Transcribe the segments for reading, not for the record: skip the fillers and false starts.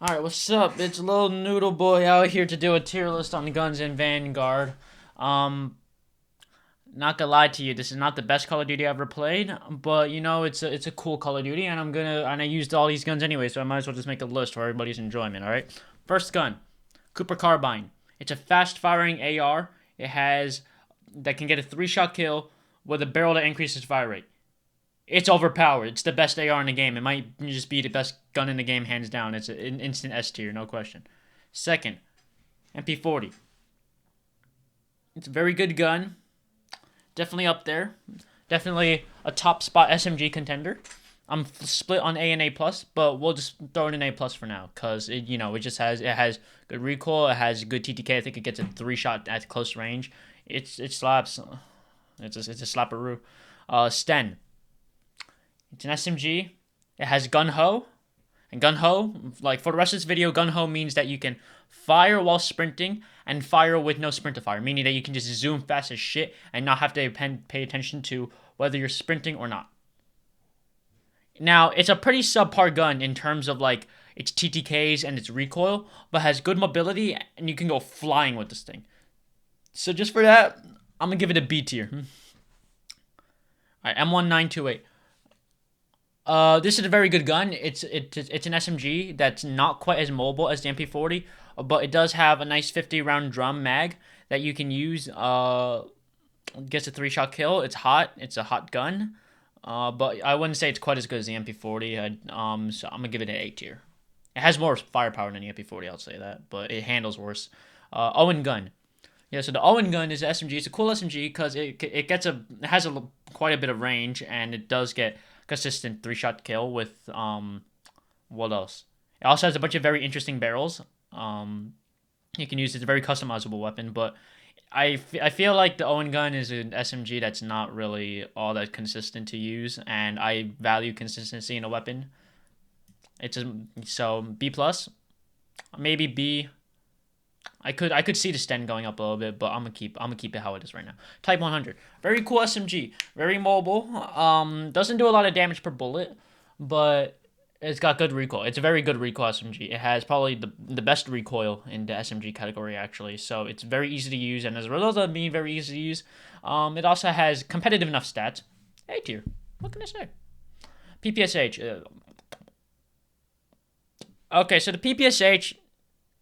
Alright, what's up? It's little Noodle Boy out here to do a tier list on guns in Vanguard. Um, Not gonna lie to you, this is not the best Call of Duty I've ever played, but you know it's a cool Call of Duty, and I used all these guns anyway, so I might as well just make a list for everybody's enjoyment. All right, first gun, Cooper Carbine. It's a fast-firing AR. It has that can get a three-shot kill with a barrel that increases fire rate. It's overpowered. It's the best AR in the game. It might just be the best gun in the game, hands down. It's an instant S tier, no question. Second, MP40. It's a very good gun. Definitely up there. Definitely a top spot SMG contender. I'm split on A and A plus, but we'll just throw it in A plus for now, cause it has good recoil. It has good TTK. I think it gets a 3-shot at close range. It slaps. It's a slapperoo. Sten. It's an SMG. It has gun ho. And gun ho, like for the rest of this video, gun ho means that you can fire while sprinting and fire with no sprint-to-fire, meaning that you can just zoom fast as shit and not have to pay attention to whether you're sprinting or not. Now, it's a pretty subpar gun in terms of like its TTKs and its recoil, but has good mobility and you can go flying with this thing. So just for that, I'm gonna give it a B tier. Alright, M1928. This is a very good gun. It's an SMG that's not quite as mobile as the MP40, but it does have a nice 50-round drum mag that you can use. Gets a 3-shot kill. It's hot. It's a hot gun. But I wouldn't say it's quite as good as the MP40. So I'm gonna give it an A tier. It has more firepower than the MP40, I'll say that, but it handles worse. Owen gun. Yeah, so the Owen gun is an SMG. It's a cool SMG because it has quite a bit of range, and it does get consistent 3-shot kill with what else? It also has a bunch of very interesting barrels. You can use. It's a very customizable weapon, but I feel like the Owen gun is an SMG that's not really all that consistent to use, and I value consistency in a weapon. So B plus, maybe B. I could see the Sten going up a little bit, but I'm gonna keep it how it is right now. Type 100, very cool SMG, very mobile. Doesn't do a lot of damage per bullet, but it's got good recoil. It's a very good recoil SMG. It has probably the best recoil in the SMG category actually. So it's very easy to use, and as a result of being very easy to use, it also has competitive enough stats. A tier. What can I say? PPSH. Okay, so the PPSH.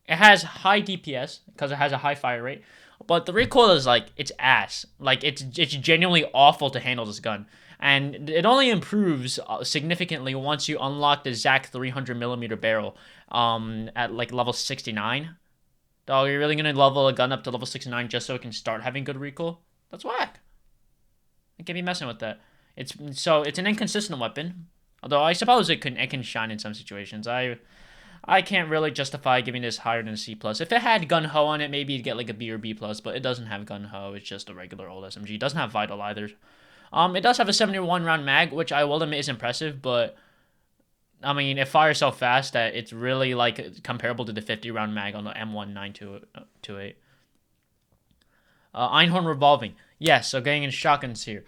It has high DPS because it has a high fire rate, but the recoil is like it's ass. Like it's genuinely awful to handle this gun, and it only improves significantly once you unlock the ZAC 300mm barrel at like level 69. Dog, you're really gonna level a gun up to level 69 just so it can start having good recoil? That's whack. I can't be messing with that. It's an inconsistent weapon, although I suppose it can shine in some situations. I can't really justify giving this higher than a C+. If it had gun ho on it, maybe you'd get like a B or B+, but it doesn't have gun ho. It's just a regular old SMG. It doesn't have vital either. It does have a 71-round mag, which I will admit is impressive, but I mean, it fires so fast that it's really like comparable to the 50-round mag on the M1928. Einhorn revolving. Yes, so getting into shotguns here.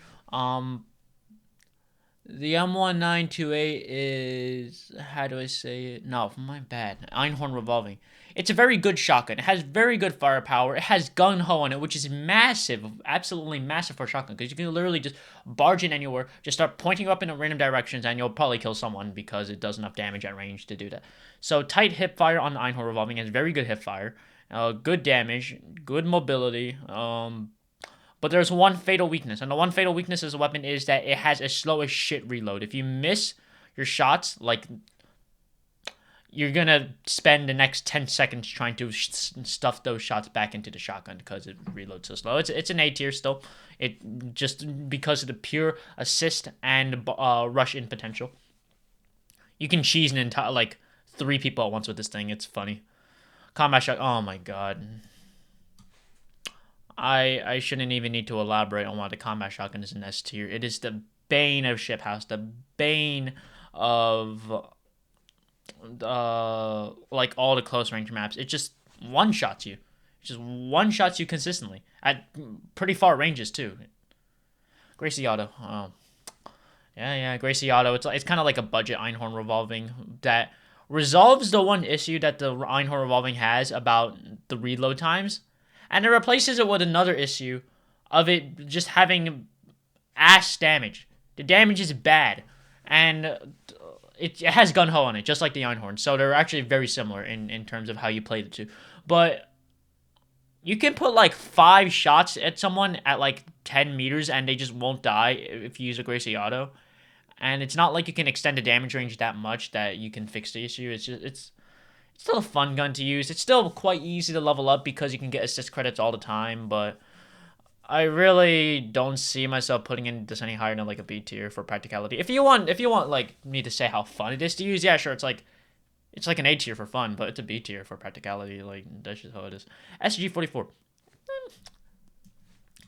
The M1928 is, how do I say it? No, my bad. Einhorn revolving. It's a very good shotgun. It has very good firepower. It has gun ho on it, which is massive, absolutely massive for a shotgun, because you can literally just barge in anywhere, just start pointing up in random directions, and you'll probably kill someone because it does enough damage at range to do that. So tight hip fire on the Einhorn revolving has very good hip fire, good damage, good mobility. But there's one fatal weakness, and the one fatal weakness as a weapon is that it has a slow as shit reload. If you miss your shots, like, you're gonna spend the next 10 seconds trying to stuff those shots back into the shotgun because it reloads so slow. It's an A tier still. It just because of the pure assist and rush in potential. You can cheese an entire like 3 people at once with this thing. It's funny. Combat shot. Oh my god. I shouldn't even need to elaborate on why the combat shotgun is an S tier. It is the bane of Shiphouse, the bane of like all the close range maps. It just one-shots you. It just one-shots you consistently at pretty far ranges too. Gracie Auto. Oh. Yeah, Gracie Auto. It's kind of like a budget Einhorn revolving that resolves the one issue that the Einhorn Revolving has about the reload times, and it replaces it with another issue of it just having ass damage. The damage is bad, and it has gun ho on it, just like the Einhorn. So they're actually very similar in terms of how you play the two. But you can put like 5 shots at someone at like 10 meters, and they just won't die if you use a Gracie Auto. And it's not like you can extend the damage range that much that you can fix the issue. It's still a fun gun to use. It's still quite easy to level up because you can get assist credits all the time, but I really don't see myself putting in this any higher than like a B tier for practicality. If you want like me to say how fun it is to use, yeah, sure, it's like an A tier for fun, but it's a B tier for practicality. Like, that's just how it is. SG-44.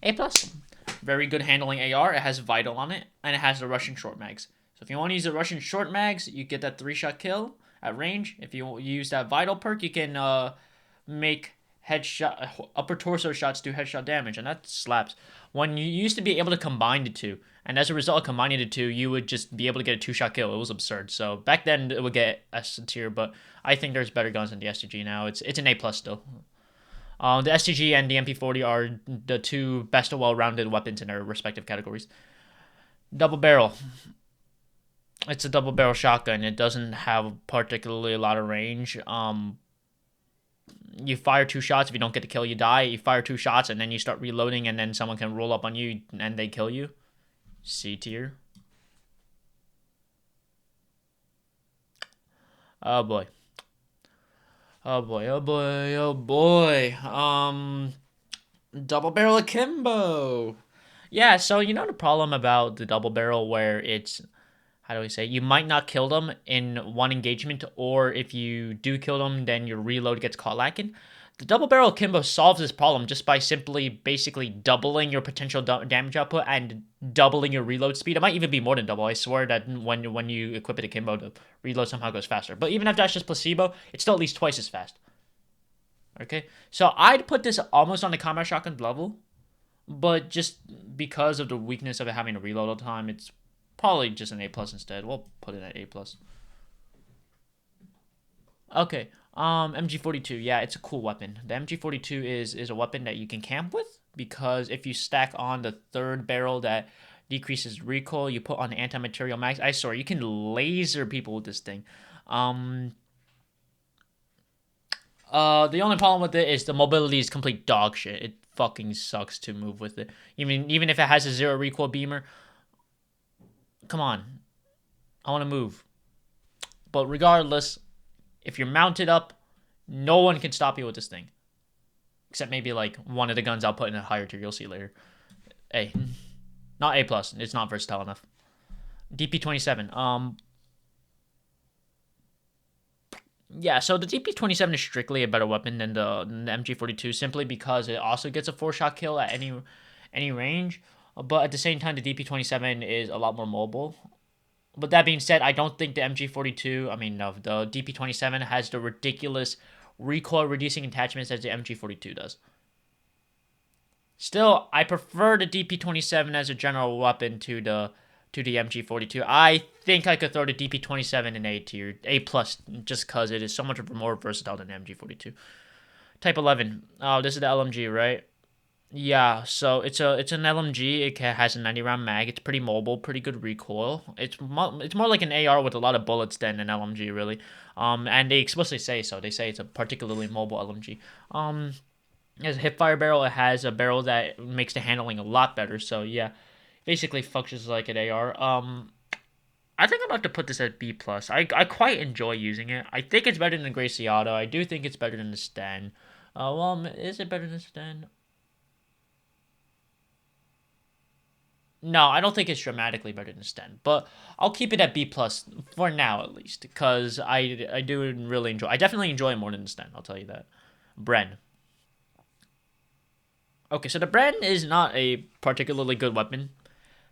A plus. Very good handling AR. It has Vital on it, and it has the Russian short mags. So if you want to use the Russian short mags, you get that 3-shot kill at range. If you use that Vital perk, you can make headshot upper torso shots do headshot damage, and that slaps. When you used to be able to combine the two, and as a result of combining the two, you would just be able to get a 2-shot kill. It was absurd. So back then it would get S tier, but I think there's better guns than the STG now. It's an A plus still. The STG and the MP40 are the two best well-rounded weapons in their respective categories. Double barrel. It's a double barrel shotgun. It doesn't have particularly a lot of range. You fire 2 shots. If you don't get the kill, you die. You fire 2 shots, and then you start reloading, and then someone can roll up on you, and they kill you. C tier. Oh boy. Oh boy, oh boy, oh boy. Double barrel akimbo. Yeah, so you know the problem about the double barrel where it's, how do we say, you might not kill them in one engagement, or if you do kill them, then your reload gets caught lacking. The double barrel akimbo solves this problem just by simply basically doubling your potential damage output and doubling your reload speed. It might even be more than double. I swear that when you equip it akimbo, the reload somehow goes faster. But even if that's just placebo, it's still at least twice as fast. Okay, so I'd put this almost on the combat shotgun level, but just because of the weakness of it having to reload all the time, it's probably just an A plus instead. We'll put it at A plus. Okay. MG42, yeah, it's a cool weapon. The MG42 is a weapon that you can camp with, because if you stack on the 3rd barrel that decreases recoil, you put on the anti-material mags. I swear, you can laser people with this thing. The only problem with it is the mobility is complete dog shit. It fucking sucks to move with it. Even if it has a 0 recoil beamer. Come on. I want to move. But regardless, if you're mounted up, no one can stop you with this thing. Except maybe like one of the guns I'll put in a higher tier. You'll see later. A. Not A plus. It's not versatile enough. DP27. Yeah, so the DP27 is strictly a better weapon than the MG42, simply because it also gets a 4-shot kill at any range. But at the same time, the DP27 is a lot more mobile. But that being said, I don't think the MG42, the DP27 has the ridiculous recoil-reducing attachments as the MG42 does. Still, I prefer the DP27 as a general weapon to the MG42. I think I could throw the DP27 in A tier, A plus, just because it is so much more versatile than the MG42. Type 11. Oh, this is the LMG, right? Yeah, so it's an LMG. It has a 90-round mag. It's pretty mobile, pretty good recoil. It's more like an AR with a lot of bullets than an LMG, really. And they explicitly say so. They say it's a particularly mobile LMG. It has a hipfire barrel. It has a barrel that makes the handling a lot better. So yeah, basically functions like an AR. I think I'd like to put this at B plus. I quite enjoy using it. I think it's better than the Gracie Auto. I do think it's better than the Sten. Is it better than the Sten? No, I don't think it's dramatically better than Sten, but I'll keep it at B plus for now at least, because I do really enjoy. I definitely enjoy it more than the Sten. I'll tell you that. Bren. Okay, so the Bren is not a particularly good weapon,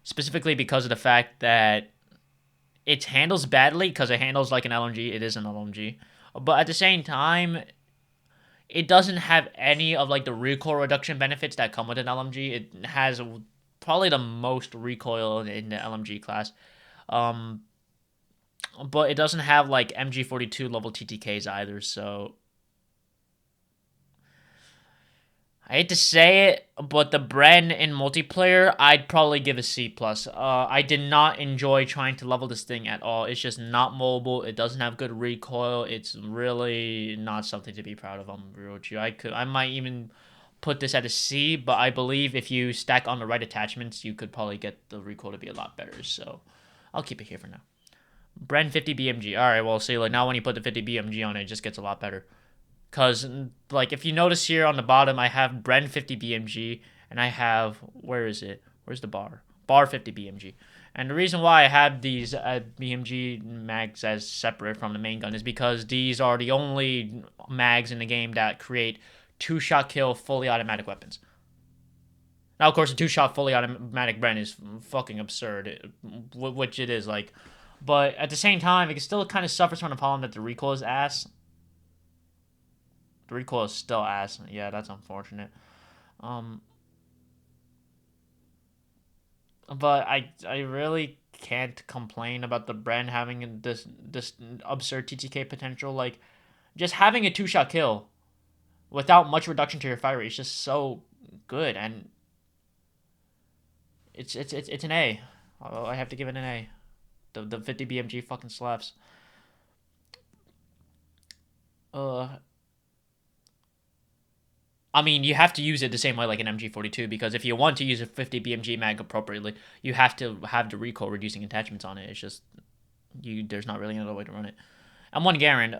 specifically because of the fact that it handles badly, because it handles like an LMG. It is an LMG, but at the same time, it doesn't have any of like the recoil reduction benefits that come with an LMG. It has probably the most recoil in the LMG class. but it doesn't have like MG42 level TTKs either, so I hate to say it, but the Bren in multiplayer, I'd probably give a C+. I did not enjoy trying to level this thing at all. It's just not mobile. It doesn't have good recoil. It's really not something to be proud of. I'm real with you. I might even put this at a C, but I believe if you stack on the right attachments, you could probably get the recoil to be a lot better. So I'll keep it here for now. Bren 50 BMG. All right, well, see, like now when you put the 50 BMG on it, it just gets a lot better. Because, like, if you notice here on the bottom, I have Bren 50 BMG, and I have, where is it? Where's the bar? Bar 50 BMG. And the reason why I have these BMG mags as separate from the main gun is because these are the only mags in the game that create two-shot kill fully automatic weapons. Now, of course, a two-shot fully automatic Bren is fucking absurd, which it is, like. But at the same time, it still kind of suffers from the problem that the recoil is ass. The recoil is still ass. Yeah, that's unfortunate. But I really can't complain about the Bren having this absurd TTK potential. Like, just having a two-shot kill without much reduction to your fire rate is just so good, and it's an A. I have to give it an A. The 50 BMG fucking slaps. I mean, you have to use it the same way like an MG42, because if you want to use a 50 BMG mag appropriately, you have to have the recoil reducing attachments on it. It's just there's not really another way to run it. M1 Garand,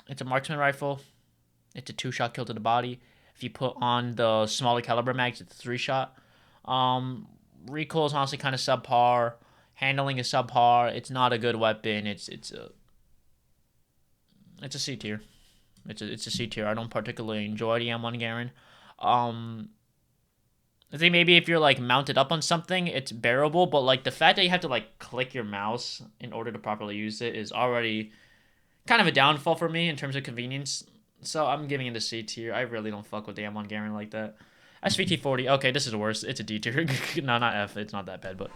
it's a marksman rifle. It's a two-shot kill to the body. If you put on the smaller caliber mags, it's a three-shot. Recoil is honestly kind of subpar. Handling is subpar. It's not a good weapon. It's a C tier. It's a C tier. I don't particularly enjoy the M1 Garand. I think maybe if you're like mounted up on something, it's bearable. But like the fact that you have to like click your mouse in order to properly use it is already kind of a downfall for me in terms of convenience. So I'm giving it a C tier. I really don't fuck with the M1 Garand like that. SVT-40. Okay, this is the worst. It's a D tier. No, not F. It's not that bad, but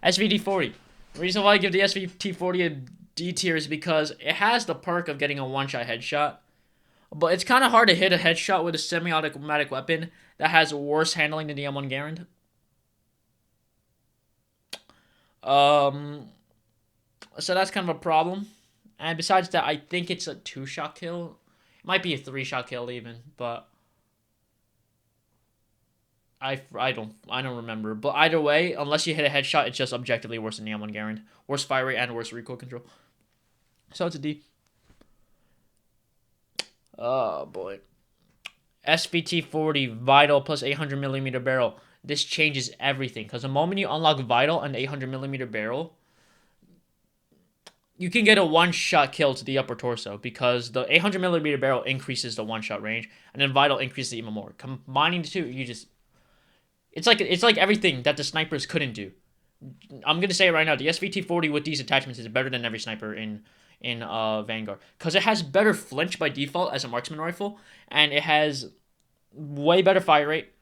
SVT-40. The reason why I give the SVT-40 a D tier is because it has the perk of getting a one-shot headshot, but it's kind of hard to hit a headshot with a semi-automatic weapon that has worse handling than the M1 Garand. So that's kind of a problem. And besides that, I think it's a two-shot kill. It might be a three-shot kill even, but I don't remember. But either way, unless you hit a headshot, it's just objectively worse than the M1 Garand. Worse fire rate and worse recoil control. So it's a D. Oh boy. SVT-40 Vital plus 800mm barrel. This changes everything, because the moment you unlock Vital and 800mm barrel, you can get a one-shot kill to the upper torso, because the 800mm barrel increases the one-shot range, and then Vital increases it even more. Combining the two, you just... It's like everything that the snipers couldn't do. I'm gonna say it right now. The SVT-40 with these attachments is better than every sniper in Vanguard, because it has better flinch by default as a marksman rifle, and it has way better fire rate.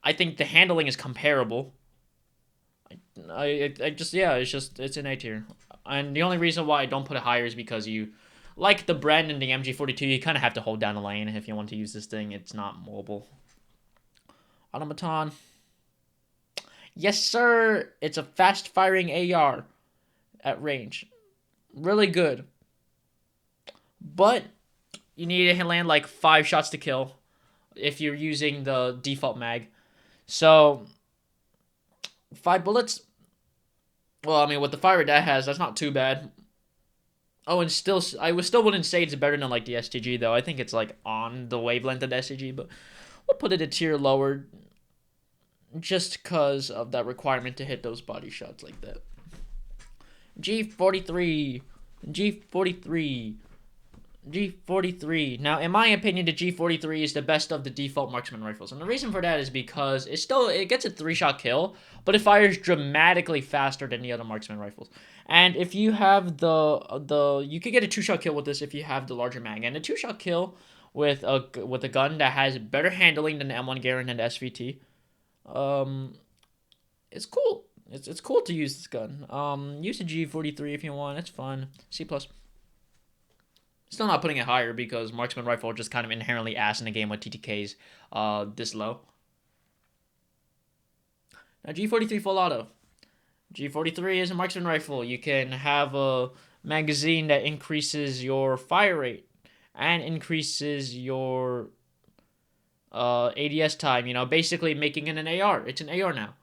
I think the handling is comparable. It's an A tier. And the only reason why I don't put it higher is because you, like the Bren and the MG42, you kind of have to hold down a lane if you want to use this thing. It's not mobile. Automaton. Yes, sir. It's a fast-firing AR at range. Really good. But you need to land like 5 shots to kill if you're using the default mag. So 5 bullets. Well, I mean, with the fire rate that has, that's not too bad. Oh, and still, I wouldn't say it's better than like the STG though. I think it's like on the wavelength of the STG, but we'll put it a tier lower, just because of that requirement to hit those body shots like that. G43. Now, in my opinion, the G43 is the best of the default marksman rifles. And the reason for that is because it gets a 3-shot kill, but it fires dramatically faster than the other marksman rifles. And if you have you could get a 2-shot kill with this if you have the larger mag. And a 2-shot kill with a gun that has better handling than the M1 Garand and the SVT, it's cool. It's cool to use this gun. Use a G43 if you want. It's fun. C plus. Still not putting it higher because marksman rifle are just kind of inherently ass in a game with TTKs this low. Now G43 full auto. G43 is a marksman rifle. You can have a magazine that increases your fire rate and increases your ADS time. You know, basically making it an AR. It's an AR now.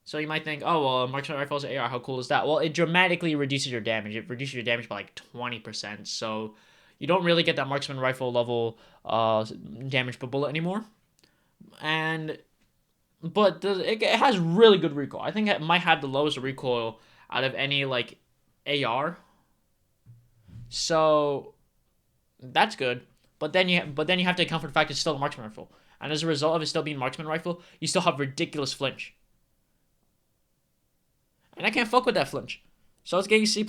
So you might think, oh, well, a marksman rifle is an AR. How cool is that? Well, it dramatically reduces your damage. It reduces your damage by like 20%. So you don't really get that marksman rifle level damage per bullet anymore. But it has really good recoil. I think it might have the lowest recoil out of any like AR. So that's good. But then you have to account for the fact it's still a marksman rifle. And as a result of it still being marksman rifle, you still have ridiculous flinch. And I can't fuck with that flinch. So it's getting C+.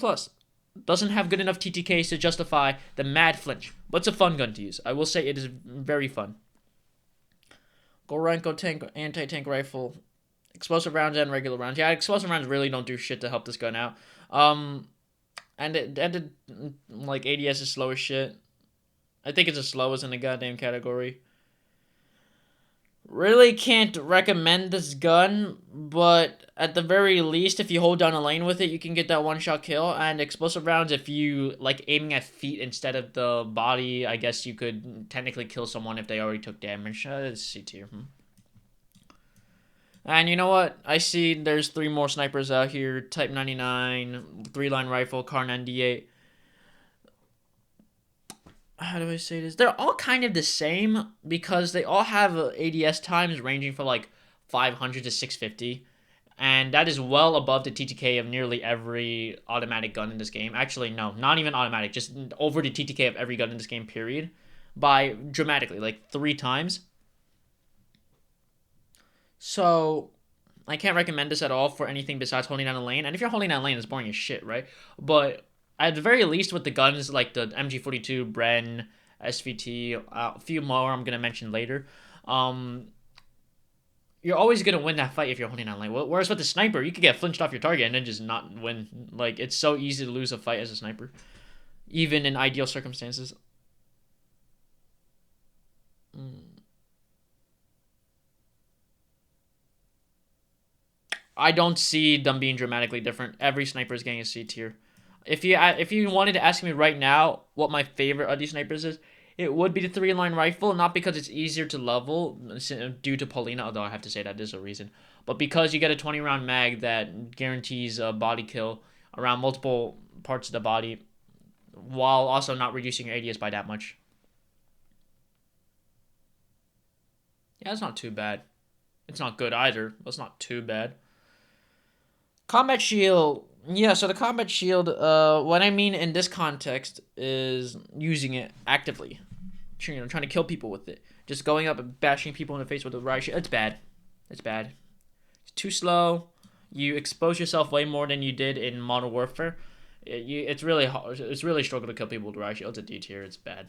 Doesn't have good enough TTKs to justify the mad flinch. But it's a fun gun to use. I will say it is very fun. Gorenko tank, anti-tank rifle. Explosive rounds and regular rounds. Yeah, explosive rounds really don't do shit to help this gun out. And like ADS is slow as shit. I think it's the slowest in the goddamn category. Really can't recommend this gun, but at the very least, if you hold down a lane with it, you can get that one-shot kill. And explosive rounds, if you like aiming at feet instead of the body, I guess you could technically kill someone if they already took damage. It's C tier. And you know what? I see there's 3 more snipers out here. Type 99, 3-line rifle, Car 98. How do I say this? They're all kind of the same because they all have ADS times ranging from like 500 to 650. And that is well above the TTK of nearly every automatic gun in this game. Actually, no, not even automatic. Just over the TTK of every gun in this game, period. By dramatically, like 3 times. So, I can't recommend this at all for anything besides holding down a lane. And if you're holding down a lane, it's boring as shit, right? But at the very least, with the guns like the MG42, Bren, SVT, a few more I'm gonna mention later, you're always gonna win that fight if you're holding on lane. Whereas with the sniper, you could get flinched off your target and then just not win. Like it's so easy to lose a fight as a sniper, even in ideal circumstances. I don't see them being dramatically different. Every sniper is getting a C tier. If you wanted to ask me right now what my favorite of these snipers is, it would be the 3-line rifle, not because it's easier to level due to Paulina, although I have to say that is a reason, but because you get a 20-round mag that guarantees a body kill around multiple parts of the body, while also not reducing your ADS by that much. Yeah, it's not too bad. It's not good either, but it's not too bad. Combat shield. Yeah, so the combat shield, what I mean in this context is using it actively. Trying to kill people with it. Just going up and bashing people in the face with a riot shield. It's bad. It's bad. It's too slow. You expose yourself way more than you did in Modern Warfare. It's really hard. It's really struggle to kill people with riot shield. It's a D tier. It's bad.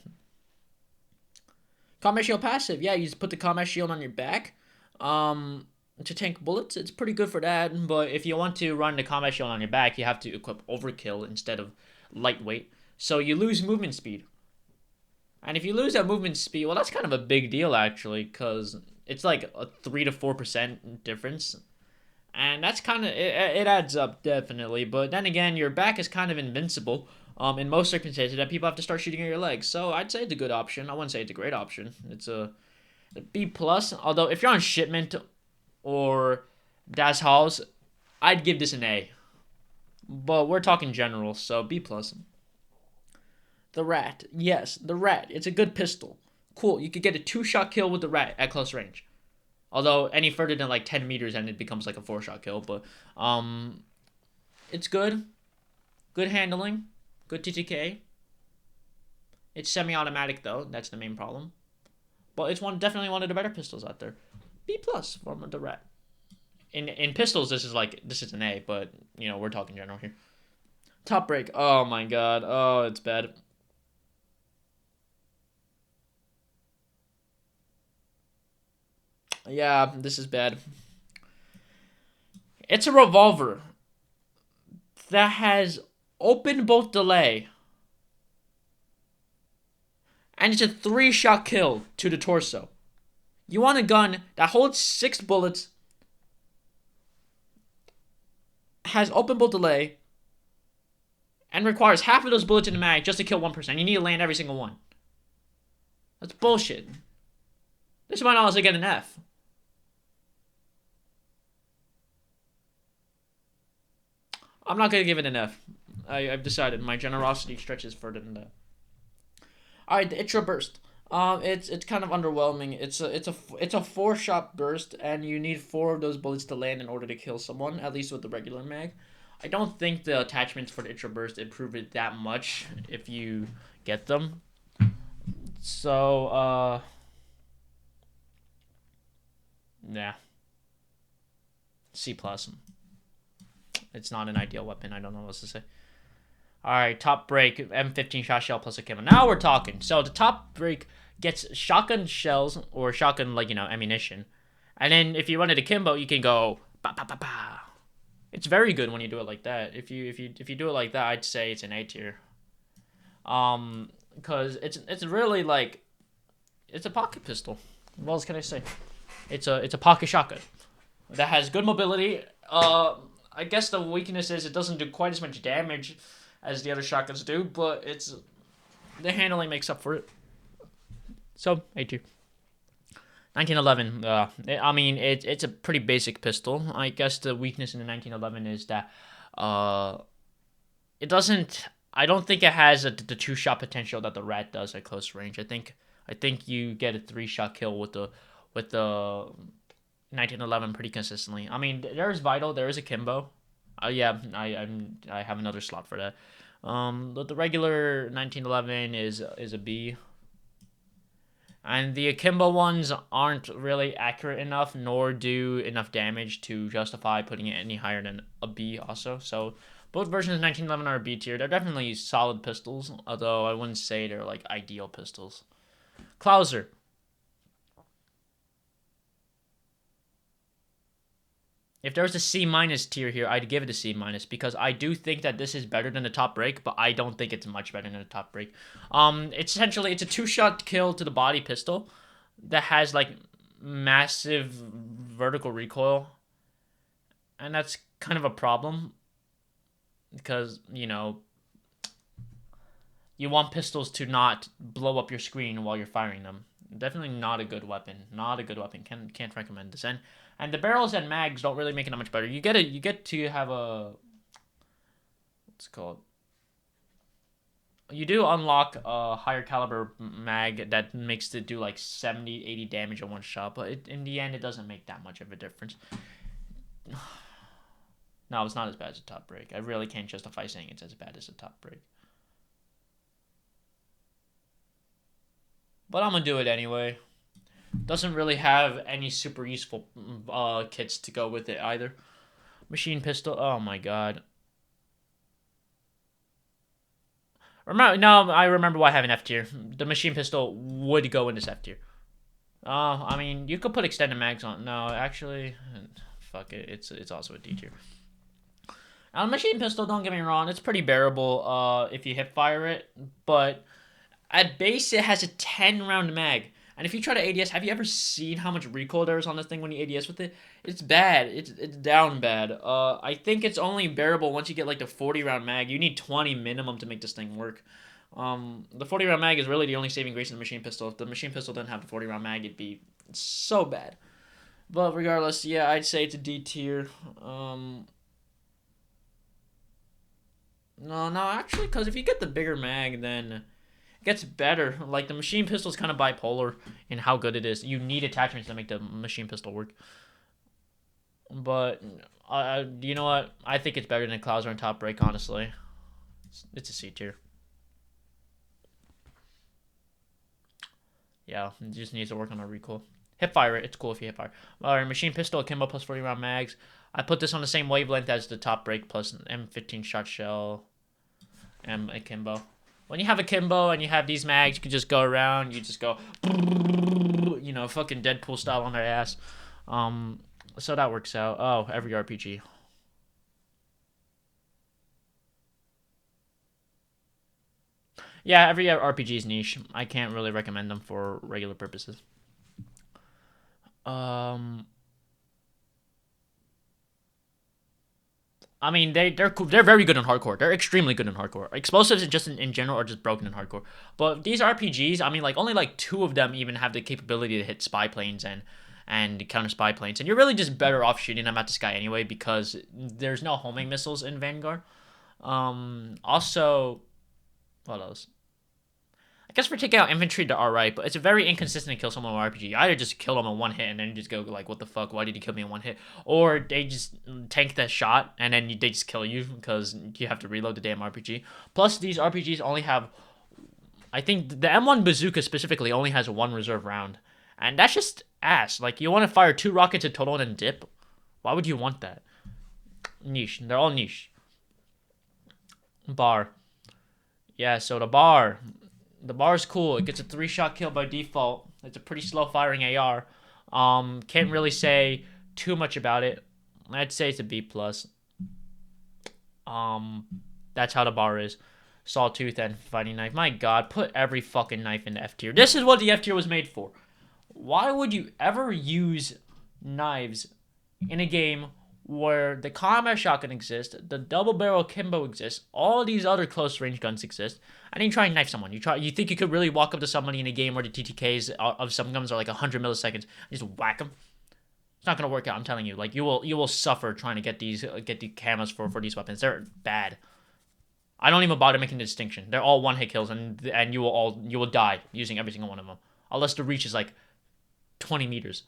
Combat shield passive. Yeah, you just put the combat shield on your back. To tank bullets, it's pretty good for that, but if you want to run the combat shield on your back, you have to equip overkill instead of lightweight, so you lose movement speed. And if you lose that movement speed, well, that's kind of a big deal, actually, because it's like a 3 to 4% difference, and that's kind of, it adds up, definitely, but then again, your back is kind of invincible, in most circumstances, that people have to start shooting at your legs, so I'd say it's a good option. I wouldn't say it's a great option. It's a B+, although if you're on shipment or Das Halls, I'd give this an A. But we're talking general, so B+. The Rat. Yes, the Rat. It's a good pistol. Cool, you could get a 2-shot kill with the Rat at close range. Although, any further than like 10 meters and it becomes like a 4-shot kill. But, it's good. Good handling. Good TTK. It's semi-automatic though. That's the main problem. But it's definitely one of the better pistols out there. B+ for the Rat. In pistols, this is an A, but you know we're talking general here. Top Brake. Oh my god. Oh, it's bad. Yeah, this is bad. It's a revolver that has open bolt delay. And it's a 3-shot kill to the torso. You want a gun that holds 6 bullets, has open bolt delay, and requires half of those bullets in the mag just to kill one person. You need to land every single one. That's bullshit. This might honestly get an F. I'm not gonna give it an F. I've decided my generosity stretches further than that. All right, the Itro burst. It's kind of underwhelming. It's a 4-shot burst, and you need 4 of those bullets to land in order to kill someone. At least with the regular mag. I don't think the attachments for the Itro burst improve it that much if you get them. So yeah, C+. It's not an ideal weapon. I don't know what else to say. Alright, top break, M15 shot shell plus a Camo. Now we're talking. So the top break gets shotgun shells, or shotgun, like, ammunition. And then if you run it akimbo, you can go ba ba ba ba. It's very good when you do it like that. If you do it like that, I'd say it's an A tier. Cause it's really like, it's a pocket pistol. What else can I say? It's a pocket shotgun that has good mobility. I guess the weakness is it doesn't do quite as much damage as the other shotguns do, but the handling makes up for it. So, A tier. 1911. I mean, it's a pretty basic pistol. I guess the weakness in the 1911 is that it doesn't. I don't think it has the 2-shot potential that the Rat does at close range. I think you get a 3-shot kill with the 1911 pretty consistently. I mean, there is Vital, there is akimbo. Yeah, I have another slot for that. But the regular 1911 is a B. And the akimbo ones aren't really accurate enough, nor do enough damage to justify putting it any higher than a B also. So both versions of 1911 are a B tier. They're definitely solid pistols, although I wouldn't say they're like ideal pistols. Clouser. If there was a C- tier here, I'd give it a C- because I do think that this is better than the top break, but I don't think it's much better than the top break. It's a 2-shot kill to the body pistol that has like massive vertical recoil, and that's kind of a problem because you want pistols to not blow up your screen while you're firing them. Definitely not a good weapon. Not a good weapon. Can't recommend this. And the barrels and mags don't really make it that much better. You get to have a, what's it called? You do unlock a higher caliber mag that makes it do like 70, 80 damage in one shot, but in the end it doesn't make that much of a difference. No, it's not as bad as a top break. I really can't justify saying it's as bad as a top break. But I'm gonna do it anyway. Doesn't really have any super useful kits to go with it either. Machine pistol. Oh my god. I remember why I have an F tier. The machine pistol would go in this F tier. I mean, you could put extended mags on. No, actually, fuck it. It's also a D tier. Now, the machine pistol, don't get me wrong, it's pretty bearable if you hip fire it, but at base it has a 10-round mag. And if you try to ADS, have you ever seen how much recoil there is on this thing when you ADS with it? It's bad. It's down bad. I think it's only bearable once you get like the 40-round mag. You need 20 minimum to make this thing work. The 40-round mag is really the only saving grace in the machine pistol. If the machine pistol didn't have the 40-round mag, it'd be so bad. But regardless, yeah, I'd say it's a D tier. No, actually, because if you get the bigger mag, then gets better. Like, the machine pistol is kind of bipolar in how good it is. You need attachments to make the machine pistol work. But you know what? I think it's better than Clouser and Top Break, honestly. It's a C tier. Yeah, it just needs to work on a recoil. Hip fire it. It's cool if you hip fire. Alright, machine pistol, akimbo plus 40 round mags. I put this on the same wavelength as the Top Break plus M15 shot shell and akimbo. When you have akimbo and you have these mags, you can just go around. You just go, fucking Deadpool style on their ass. So that works out. Oh, every RPG. Yeah, every RPG is niche. I can't really recommend them for regular purposes. Um, I mean, they're very good in hardcore. They're extremely good in hardcore. Explosives just in general are just broken in hardcore. But these RPGs, I mean, like only like two of them even have the capability to hit spy planes and counter spy planes. And you're really just better off shooting them at the sky anyway because there's no homing missiles in Vanguard. Also, what else? I guess for taking out infantry, they're alright, but it's very inconsistent to kill someone with RPG. You either just kill them in one hit and then you just go like, "What the fuck? Why did you kill me in one hit?" Or they just tank the shot and then they just kill you because you have to reload the damn RPG. Plus, these RPGs only have, I think the M1 bazooka specifically only has one reserve round, and that's just ass. Like you want to fire 2 rockets in total and then dip. Why would you want that? Niche. They're all niche. Bar. Yeah, so the bar is cool. It gets a 3-shot kill by default. It's a pretty slow firing AR. Can't really say too much about it. I'd say it's a B plus. That's how the bar is. Sawtooth and fighting knife. My God, put every fucking knife in the F tier. This is what the F tier was made for. Why would you ever use knives in a game where the combat shotgun exists, the double barrel Kimbo exists, all these other close range guns exist, and then you try and knife someone. You think you could really walk up to somebody in a game where the TTKs of some guns are like 100 milliseconds and just whack them? It's not gonna work out. I'm telling you. Like you will suffer trying to get the camos for these weapons. They're bad. I don't even bother making the distinction. They're all 1-hit kills, and you will die using every single one of them, unless the reach is like 20 meters.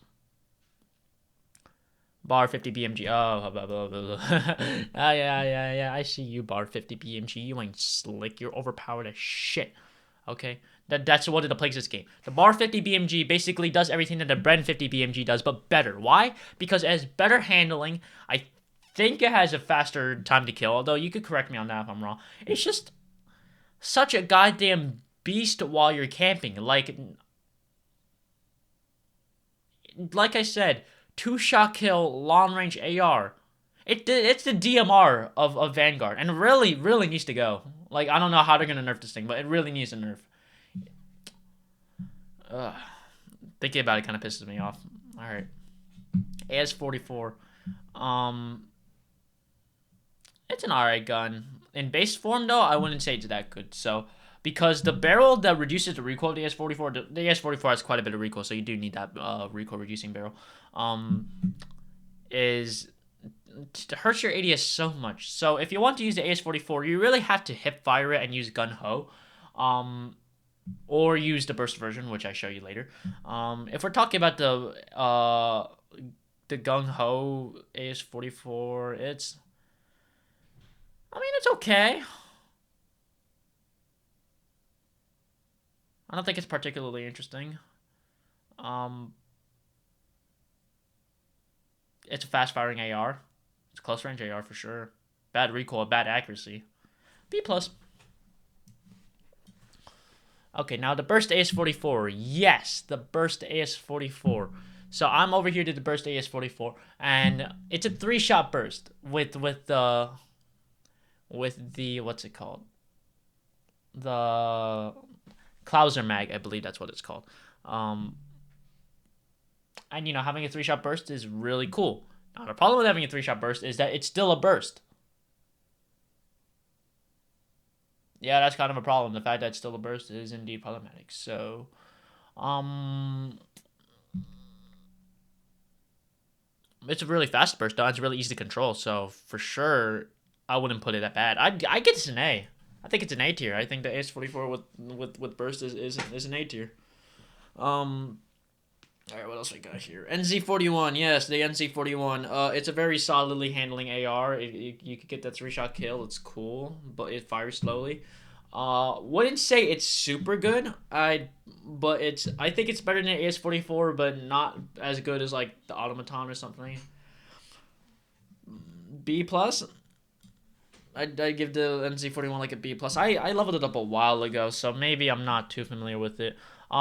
Bar 50 BMG. Oh, blah, blah, blah, blah. Yeah. I see you, Bar 50 BMG. You ain't slick. You're overpowered as shit. Okay? That's what it plagues this game. The Bar 50 BMG basically does everything that the Bren 50 BMG does, but better. Why? Because it has better handling. I think it has a faster time to kill, although you could correct me on that if I'm wrong. It's just such a goddamn beast while you're camping. Like I said, 2-shot kill, long range AR. It's the DMR of Vanguard, and really needs to go. Like I don't know how they're gonna nerf this thing, but it really needs a nerf. Ugh. Thinking about it kind of pisses me off. All right, AS-44. It's an alright gun. In base form though, I wouldn't say it's that good. So because the barrel that reduces the recoil of the AS-44, the AS-44 has quite a bit of recoil, so you do need that recoil reducing barrel. Is hurts your ADS so much. So if you want to use the AS-44, you really have to hip fire it and use gun ho, or use the burst version, which I show you later. If we're talking about the gung ho AS-44, it's okay. I don't think it's particularly interesting. It's a fast firing AR. It's a close range AR for sure. Bad recoil, bad accuracy. B plus. Okay, now the burst AS-44. Yes, the burst AS-44. So I'm over here to the burst AS-44, and it's a 3-shot burst with the what's it called? The Klauser mag, I believe that's what it's called. And having a 3-shot burst is really cool. Now the problem with having a 3-shot burst is that it's still a burst. Yeah, that's kind of a problem. The fact that it's still a burst is indeed problematic. So, it's a really fast burst, though. It's really easy to control. So for sure, I wouldn't put it that bad. I get it's an A. I think it's an A tier. I think the AS-44 with burst is an A tier. All right, what else we got here? NZ-41, yes, the NZ-41. It's a very solidly handling AR. You could get that 3-shot kill. It's cool, but it fires slowly. Wouldn't say it's super good. I think it's better than the AS-44, but not as good as like the Automaton or something. B plus. I'd give the NZ-41 like a B plus. I leveled it up a while ago, so maybe I'm not too familiar with it. The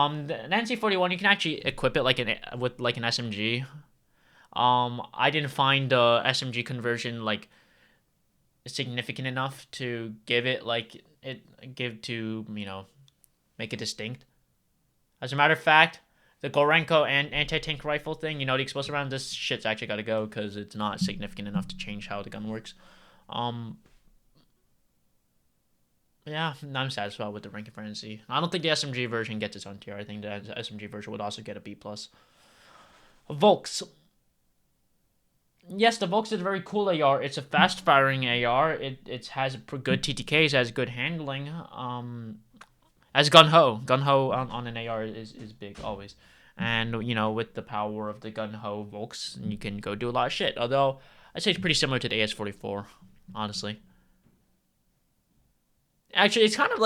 NC-41, you can actually equip it like an SMG. I didn't find the SMG conversion like significant enough to give it like it give to, make it distinct. As a matter of fact, the Gorenko and anti-tank rifle thing, the explosive round, this shit's actually got to go because it's not significant enough to change how the gun works. Yeah, I'm satisfied with the ranking for NC. I don't think the SMG version gets its own tier. I think the SMG version would also get a B+. Volks. Yes, the Volks is a very cool AR. It's a fast-firing AR. It has good TTKs, has good handling. As gun-ho on an AR is big always, and with the power of the gun-ho Volks, you can go do a lot of shit. Although I'd say it's pretty similar to the AS44, honestly. Actually, it's kind of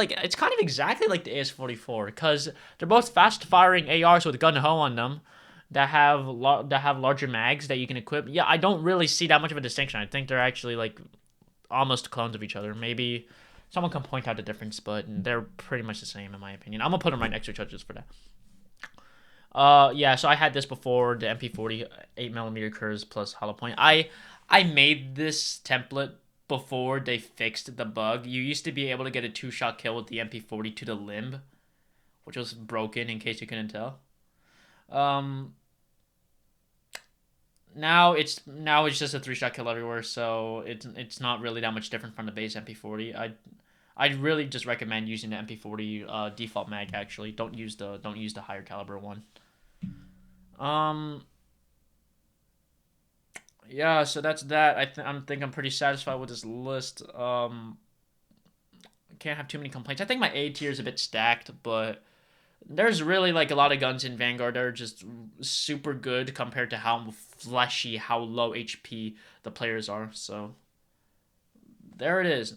exactly like the AS44 because they're both fast-firing ARs with gun-ho on them that have larger mags that you can equip. Yeah, I don't really see that much of a distinction. I think they're actually like almost clones of each other. Maybe someone can point out the difference, but they're pretty much the same in my opinion. I'm gonna put them right next to each other just for that. Yeah. So I had this before the MP40 8mm curves plus hollow point. I made this template before they fixed the bug. You used to be able to get a 2-shot kill with the MP40 to the limb, which was broken in case you couldn't tell. Now it's just a 3-shot kill everywhere, so it's not really that much different from the base MP40. I'd really just recommend using the MP40 default mag. Actually, don't use the higher caliber one. Yeah, so that's that. I think I'm pretty satisfied with this list. Can't have too many complaints. I think my A tier is a bit stacked, but there's really like a lot of guns in Vanguard that are just super good compared to how fleshy, how low HP the players are. So there it is.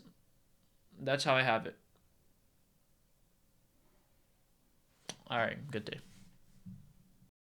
That's how I have it. All right, good day.